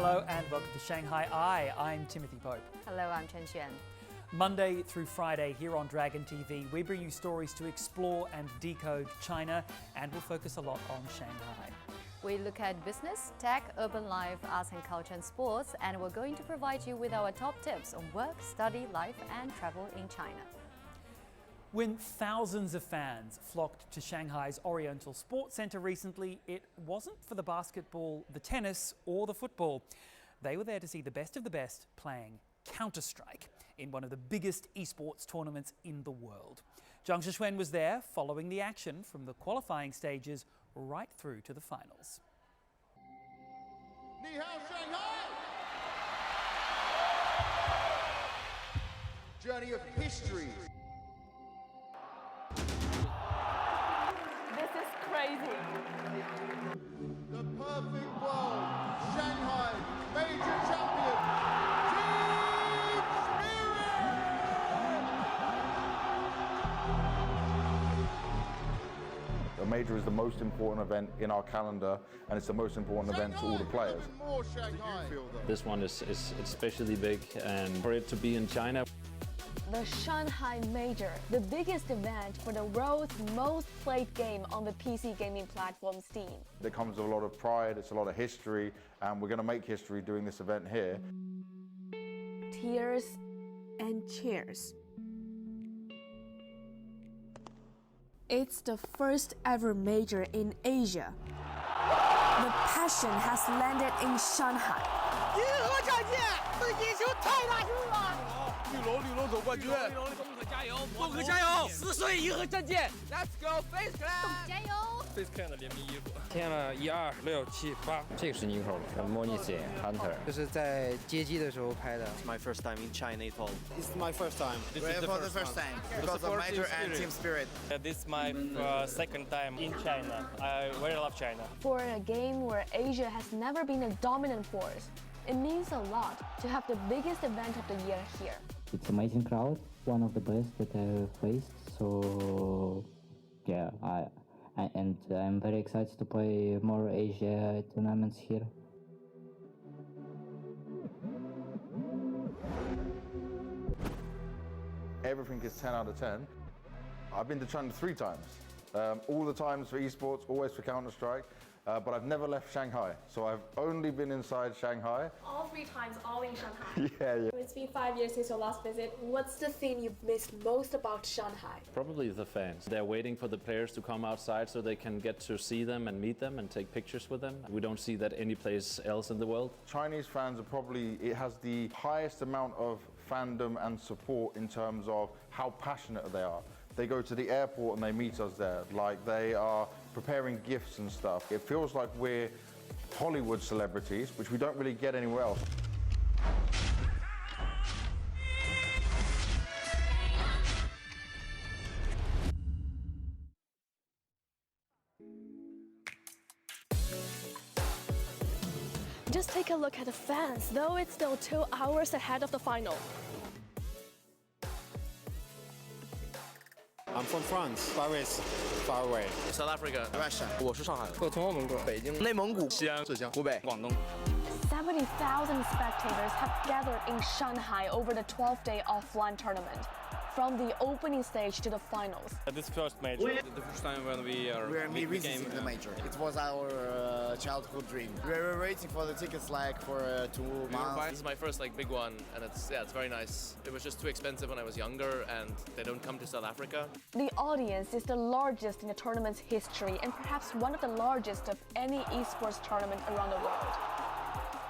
Hello and welcome to ShanghaiEye. I'm Timothy Pope. Hello, I'm Chen Xuan. Monday through Friday here on Dragon TV, we bring you stories to explore and decode China, and we'll focus a lot on Shanghai. We look at business, tech, urban life, arts and culture and sports, and we're going to provide you with our top tips on work, study, life and travel in China. When thousands of fans flocked to Shanghai's Oriental Sports Centre recently, it wasn't for the basketball, the tennis or the football. They were there to see the best of the best playing Counter-Strike in one of the biggest esports tournaments in the world. Zhang Shixuan was there following the action from the qualifying stages right through to the finals. Ni hao, Shanghai! Journey of history. This is crazy. The perfect world. Shanghai Major champion. Team Spirit! The Major is the most important event in our calendar, and it's the most important event to all the players. More Shanghai. This one is especially big, and for it to be in China. The Shanghai Major, the biggest event for the world's most played game on the PC gaming platform Steam. There comes a lot of pride, it's a lot of history, and we're going to make history doing this event here. Tears and cheers. It's the first ever major in Asia. The passion has landed in Shanghai. 银河战舰，这野球太大声了！绿龙总冠军，东可加油，东可加油！10岁银河战舰 ，Let's go Face Clan！ 加油 Face Clan 的联名衣服，添了1、2、6、7、8。这个是 Nico 模拟器 Hunter， 这是在接机的时候拍的。 It's my first time in China at all. It's my first time. This is for the first time because of Major and Team Spirit. This is my second time in China. I very love China. For a game where Asia has never been a dominant force, it means a lot to have the biggest event of the year here. It's an amazing crowd, one of the best that I've faced. So, yeah, I'm very excited to play more Asia tournaments here. Everything is 10 out of 10. I've been to China 3 times. All the times for esports, always for Counter-Strike. But I've never left Shanghai, so I've only been inside Shanghai. All 3 times, all in Shanghai. Yeah. It's been 5 years since your last visit. What's the thing you've missed most about Shanghai? Probably the fans. They're waiting for the players to come outside so they can get to see them and meet them and take pictures with them. We don't see that any place else in the world. Chinese fans are probably, it has the highest amount of fandom and support in terms of how passionate they are. They go to the airport and they meet us there, like they are preparing gifts and stuff. It feels like we're Hollywood celebrities, which we don't really get anywhere else. Just take a look at the fans, though it's still 2 hours ahead of the final. I'm from France, Paris, far away. South Africa, Russia. 我是上海的，我从澳门过来，北京、内蒙古、西安、浙江、湖北、广东。 70,000 spectators have gathered in Shanghai over the 12-day offline tournament, from the opening stage to the finals. This first major, the first time when we visiting the Major. It was our childhood dream. We were waiting for the tickets like for 2 months. This is my first big one, and it's very nice. It was just too expensive when I was younger, and they don't come to South Africa. The audience is the largest in the tournament's history and perhaps one of the largest of any esports tournament around the world.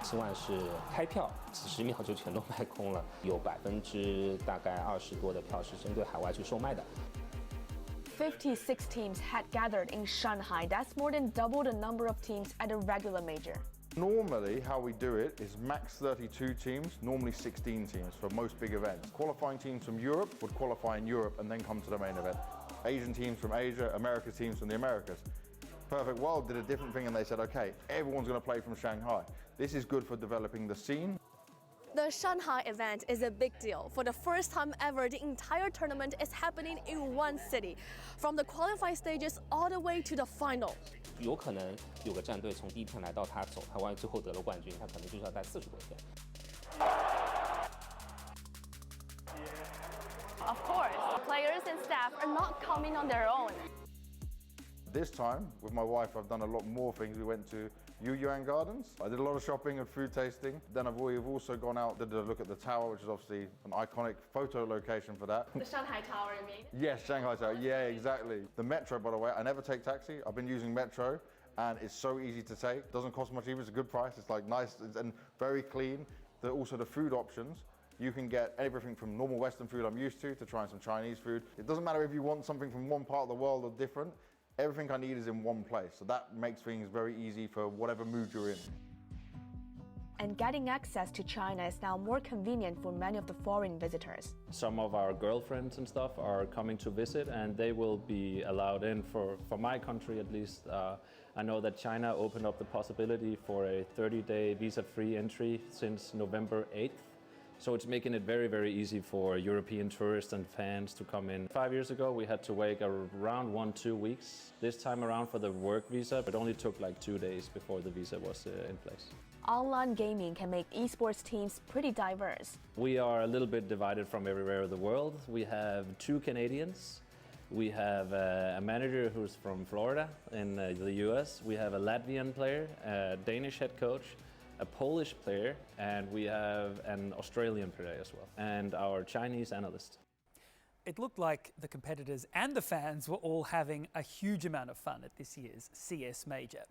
10万是开票，几十秒就全都卖空了，有大概20%多的票是针对海外去售卖的。56 teams had gathered in Shanghai. That's more than double the number of teams at a regular major. Normally, how we do it is max 32 teams, normally 16 teams for most big events. Qualifying teams from Europe would qualify in Europe and then come to the main event. Asian teams from Asia, America teams from the Americas. Perfect World did a different thing and they said, okay, everyone's going to play from Shanghai. This is good for developing the scene. The Shanghai event is a big deal. For the first time ever, the entire tournament is happening in one city, from the qualifying stages all the way to the final. 有可能有个战队从第一天来到他走，他万一最后得了冠军，他可能就是要待40多天。Of course, players and staff are not coming on their own. This time, with my wife, I've done a lot more things. We went to Yuan Gardens. I did a lot of shopping and food tasting. Then we've also gone out, did a look at the tower, which is obviously an iconic photo location for that. The Shanghai Tower, you mean? Yes, Shanghai Tower. Yeah, exactly. The metro, by the way, I never take taxi. I've been using metro, and it's so easy to take. Doesn't cost much either. It's a good price. It's like nice and very clean. Also the food options. You can get everything from normal Western food I'm used to trying some Chinese food. It doesn't matter if you want something from one part of the world or different. Everything I need is in one place. So that makes things very easy for whatever mood you're in. And getting access to China is now more convenient for many of the foreign visitors. Some of our girlfriends and stuff are coming to visit, and they will be allowed in for my country at least. I know that China opened up the possibility for a 30-day visa-free entry since November 8th. So it's making it very, very easy for European tourists and fans to come in. 5 years ago, we had to wait around 1-2 weeks. This time around for the work visa, it only took like 2 days before the visa was in place. Online gaming can make esports teams pretty diverse. We are a little bit divided from everywhere in the world. We have 2 Canadians. We have a manager who's from Florida in the US. We have a Latvian player, a Danish head coach, a Polish player, and we have an Australian player as well, and our Chinese analyst. It looked like the competitors and the fans were all having a huge amount of fun at this year's CS Major.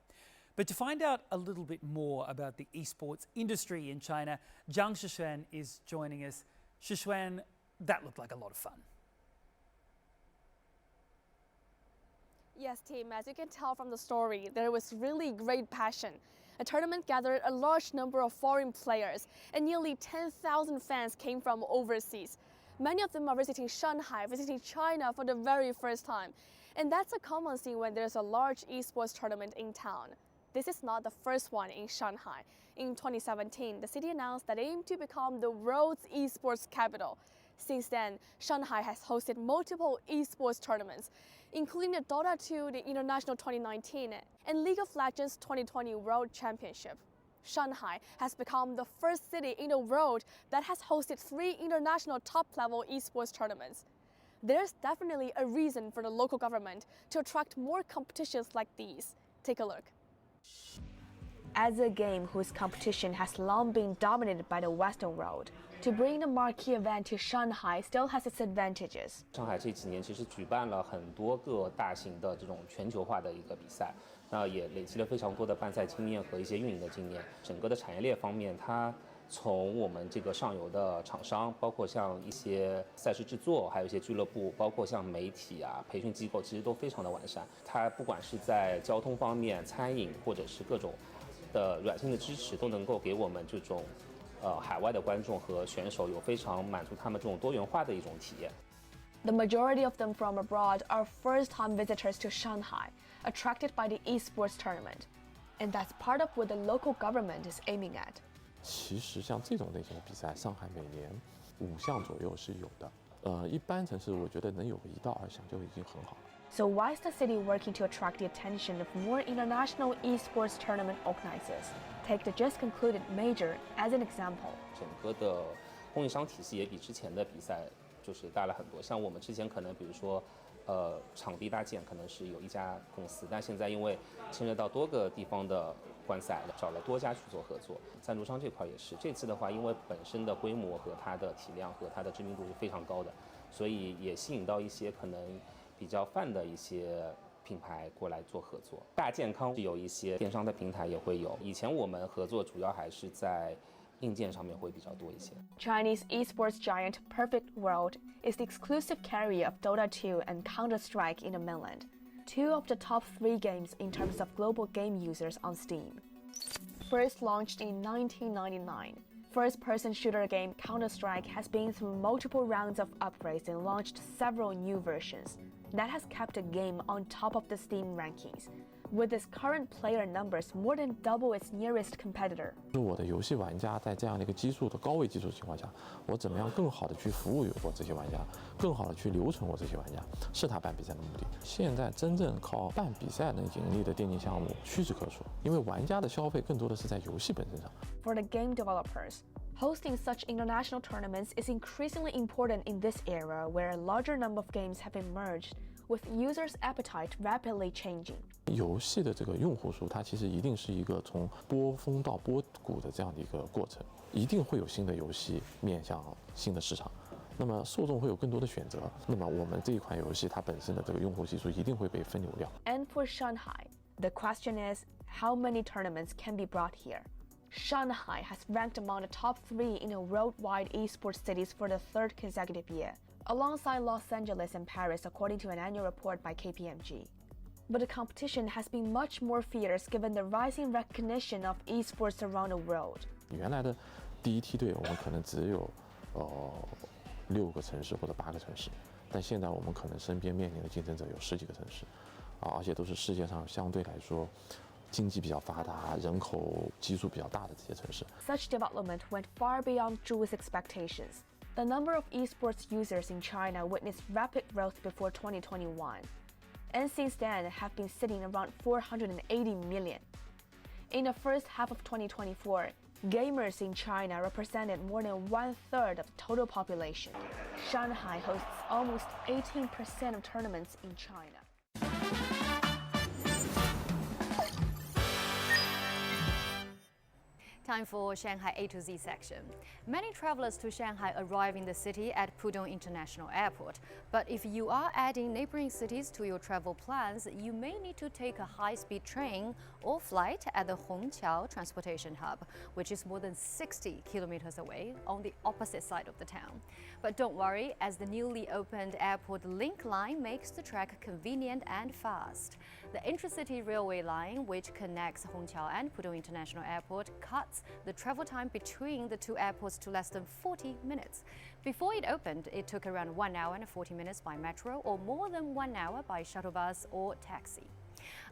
But to find out a little bit more about the esports industry in China, Zhang Shixuan is joining us. Shixuan, that looked like a lot of fun. Yes, Tim, as you can tell from the story, there was really great passion. The tournament gathered a large number of foreign players, and nearly 10,000 fans came from overseas. Many of them are visiting Shanghai, visiting China for the very first time. And that's a common thing when there's a large esports tournament in town. This is not the first one in Shanghai. In 2017, the city announced that it aimed to become the world's esports capital. Since then, Shanghai has hosted multiple esports tournaments, including the Dota 2, the International 2019, and League of Legends 2020 World Championship. Shanghai has become the first city in the world that has hosted 3 international top-level esports tournaments. There's definitely a reason for the local government to attract more competitions like these. Take a look. As a game whose competition has long been dominated by the Western world, to bring the marquee event to Shanghai still has its advantages. 上海这几年其实举办了很多个大型的这种全球化的一个比赛，那也累积了非常多的办赛经验和一些运营的经验。整个的产业链方面，它从我们这个上游的厂商，包括像一些赛事制作，还有一些俱乐部，包括像媒体啊、培训机构，其实都非常的完善。它不管是在交通方面、餐饮或者是各种的软性的支持，都能够给我们这种海外的观众和选手有非常满足他们这种多元化的一种体验。The majority of them from abroad are first-time visitors to Shanghai, attracted by the esports tournament. And that's part of what the local government is aiming at. 其实像这种类型的比赛，上海每年5项左右是有的。一般城市我觉得能有个1到2项就已经很好了。So why is the city working to attract the attention of more international esports tournament organizers? Take the just concluded Major as an example. 整个的供应商体系也比之前的比赛就是大了很多。像我们之前可能比如说场地搭建可能是有一家公司，但现在因为牵涉到多个地方的观赛，找了多家去做合作。赞助商这块也是，这次的话，因为本身的规模和它的体量和它的知名度是非常高的，所以也吸引到一些可能比较泛的一些品牌过来做合作。大健康有一些电商的平台也会有，以前我们合作主要还是在硬件上面会比较多一些。Chinese esports giant Perfect World is the exclusive carrier of Dota 2 and Counter-Strike in the mainland, 2 of the top 3 games in terms of global game users on Steam. First launched in 1999, first-person shooter game Counter-Strike has been through multiple rounds of upgrades and launched several new versions. That has kept the game on top of the Steam rankings. with its current player numbers more than double its nearest competitor. 我的游戏玩家在这样的一个基数的高位基数情况下，我怎么样更好的去服务我这些玩家，更好的去留存我这些玩家，是他办比赛的目的。现在真正靠办比赛能盈利的电竞项目屈指可数，因为玩家的消费更多的是在游戏本身上。For the game developers, hosting such international tournaments is increasingly important in this era where a larger number of games have emerged, with users' appetite rapidly changing. 游戏的这个用户数，它其实一定是一个从波峰到波谷的这样的一个过程，一定会有新的游戏面向新的市场，那么受众会有更多的选择，那么我们这一款游戏它本身的这个用户基数一定会被分流掉。And for Shanghai, the question is how many tournaments can be brought here? Shanghai has ranked among the top 3 in the worldwide esports cities for the 3rd consecutive year, alongside Los Angeles and Paris according to an annual report by KPMG. But the competition has been much more fierce given the rising recognition of esports around the world. 原来的第一梯队我们可能只有6个城市或者8个城市，但现在我们可能身边面临的竞争者有10几个城市，而且都是世界上相对来说经济比较发达、人口基数比较大的这些城市。 Such development went far beyond Zhu's expectations. The number of esports users in China witnessed rapid growth before 2021, and since then have been sitting around 480 million. In the first half of 2024, gamers in China represented more than 1/3 of the total population. Shanghai hosts almost 18% of tournaments in China. Time for Shanghai A to Z section. Many travelers to Shanghai arrive in the city at Pudong International Airport. But if you are adding neighboring cities to your travel plans, you may need to take a high-speed train or flight at the Hongqiao transportation hub, which is more than 60 kilometers away on the opposite side of the town. But don't worry, as the newly opened airport link line makes the trek convenient and fast. The intercity railway line, which connects Hongqiao and Pudong International Airport, cuts the travel time between the two airports to less than 40 minutes. Before it opened, it took around 1 hour and 40 minutes by metro or more than 1 hour by shuttle bus or taxi.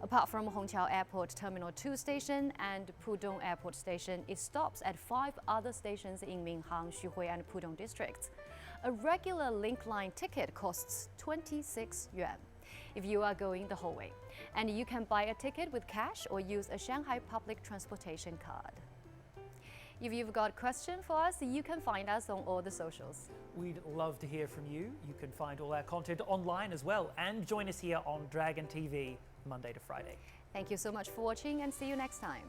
Apart from Hongqiao Airport Terminal 2 station and Pudong Airport Station, it stops at 5 other stations in Minhang, Xuhui and Pudong districts. A regular link line ticket costs 26 yuan if you are going the whole way, and you can buy a ticket with cash or use a Shanghai public transportation card. If you've got a question for us, you can find us on all the socials. We'd love to hear from you. You can find all our content online as well, and join us here on Dragon TV Monday to Friday. Thank you so much for watching, and see you next time.